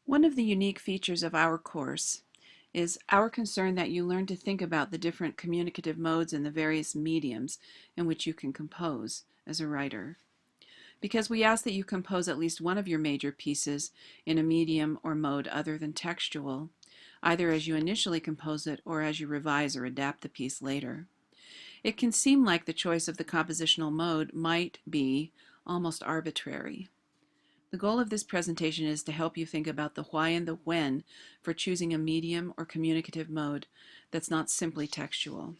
One of the unique features of our course is our concern that you learn to think about the different communicative modes and the various mediums in which you can compose as a writer. Because we ask that you compose at least one of your major pieces in a medium or mode other than textual, either as you initially compose it or as you revise or adapt the piece later. It can seem like the choice of the compositional mode might be almost arbitrary. The goal of this presentation is to help you think about the why and the when for choosing a medium or communicative mode that's not simply textual.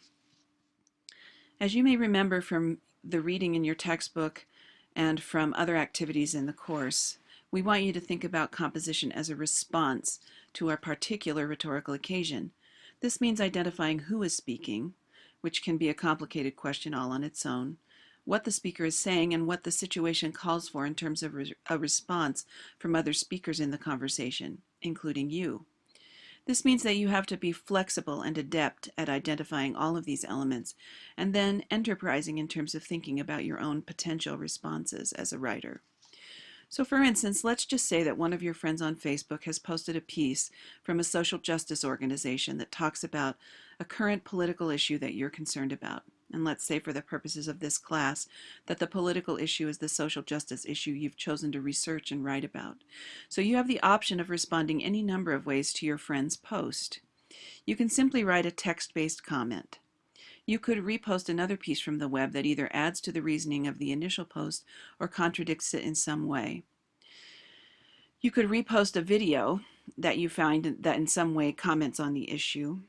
As you may remember from the reading in your textbook and from other activities in the course, we want you to think about composition as a response to a particular rhetorical occasion. This means identifying who is speaking, which can be a complicated question all on its own, what the speaker is saying, and what the situation calls for in terms of a response from other speakers in the conversation, including you. This means that you have to be flexible and adept at identifying all of these elements, and then enterprising in terms of thinking about your own potential responses as a writer. So for instance, let's just say that one of your friends on Facebook has posted a piece from a social justice organization that talks about a current political issue that you're concerned about. And let's say for the purposes of this class that the political issue is the social justice issue you've chosen to research and write about. So you have the option of responding any number of ways to your friend's post. You can simply write a text-based comment. You could repost another piece from the web that either adds to the reasoning of the initial post or contradicts it in some way. You could repost a video that you find that in some way comments on the issue.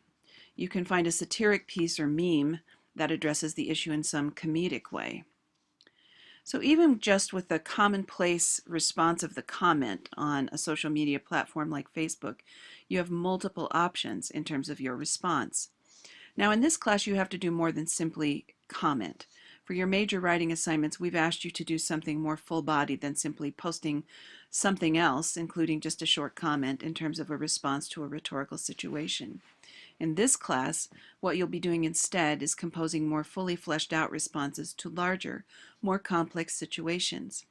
You can find a satiric piece or meme that addresses the issue in some comedic way. So even just with the commonplace response of the comment on a social media platform like Facebook, you have multiple options in terms of your response. Now in this class you have to do more than simply comment. For your major writing assignments, we've asked you to do something more full-bodied than simply posting something else, including just a short comment in terms of a response to a rhetorical situation. In this class, what you'll be doing instead is composing more fully fleshed out responses to larger, more complex situations,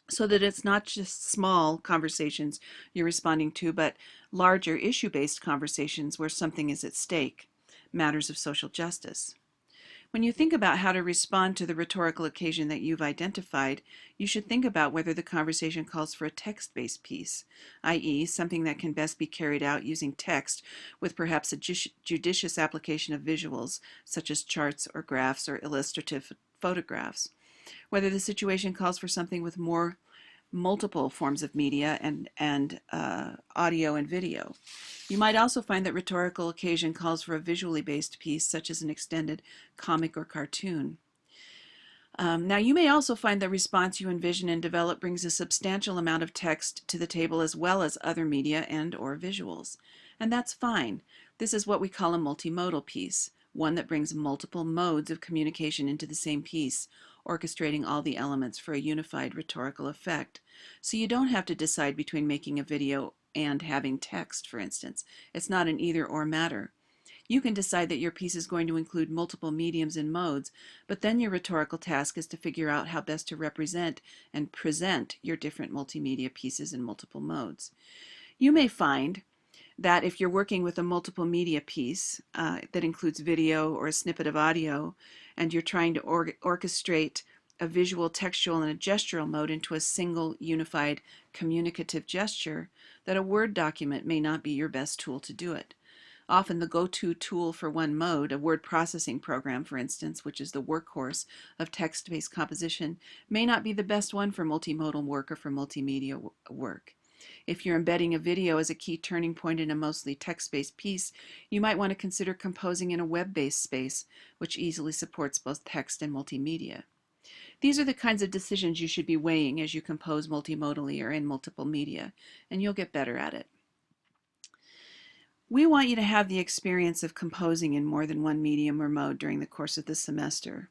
so that it's not just small conversations you're responding to, but larger issue-based conversations where something is at stake, matters of social justice. When you think about how to respond to the rhetorical occasion that you've identified, you should think about whether the conversation calls for a text-based piece, i.e., something that can best be carried out using text with perhaps a judicious application of visuals, such as charts or graphs or illustrative photographs. Whether the situation calls for something with multiple forms of media and audio and video. You might also find that rhetorical occasion calls for a visually based piece, such as an extended comic or cartoon. Now you may also find the response you envision and develop brings a substantial amount of text to the table as well as other media and or visuals. And that's fine. This is what we call a multimodal piece, one that brings multiple modes of communication into the same piece, orchestrating all the elements for a unified rhetorical effect. So you don't have to decide between making a video and having text, for instance. It's not an either-or matter. You can decide that your piece is going to include multiple mediums and modes, but then your rhetorical task is to figure out how best to represent and present your different multimedia pieces in multiple modes. You may find that if you're working with a multiple media piece that includes video or a snippet of audio, and you're trying to orchestrate a visual, textual, and a gestural mode into a single unified communicative gesture, that a Word document may not be your best tool to do it. Often the go-to tool for one mode, a word processing program for instance, which is the workhorse of text-based composition, may not be the best one for multimodal work or for multimedia work. If you're embedding a video as a key turning point in a mostly text-based piece, you might want to consider composing in a web-based space, which easily supports both text and multimedia. These are the kinds of decisions you should be weighing as you compose multimodally or in multiple media, and you'll get better at it. We want you to have the experience of composing in more than one medium or mode during the course of the semester.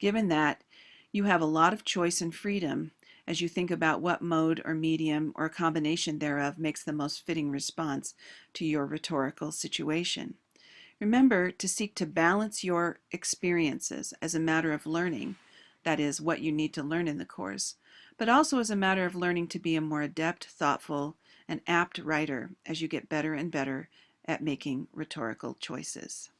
Given that, you have a lot of choice and freedom as you think about what mode or medium or a combination thereof makes the most fitting response to your rhetorical situation. Remember to seek to balance your experiences as a matter of learning, that is, what you need to learn in the course, but also as a matter of learning to be a more adept, thoughtful, an apt writer as you get better and better at making rhetorical choices.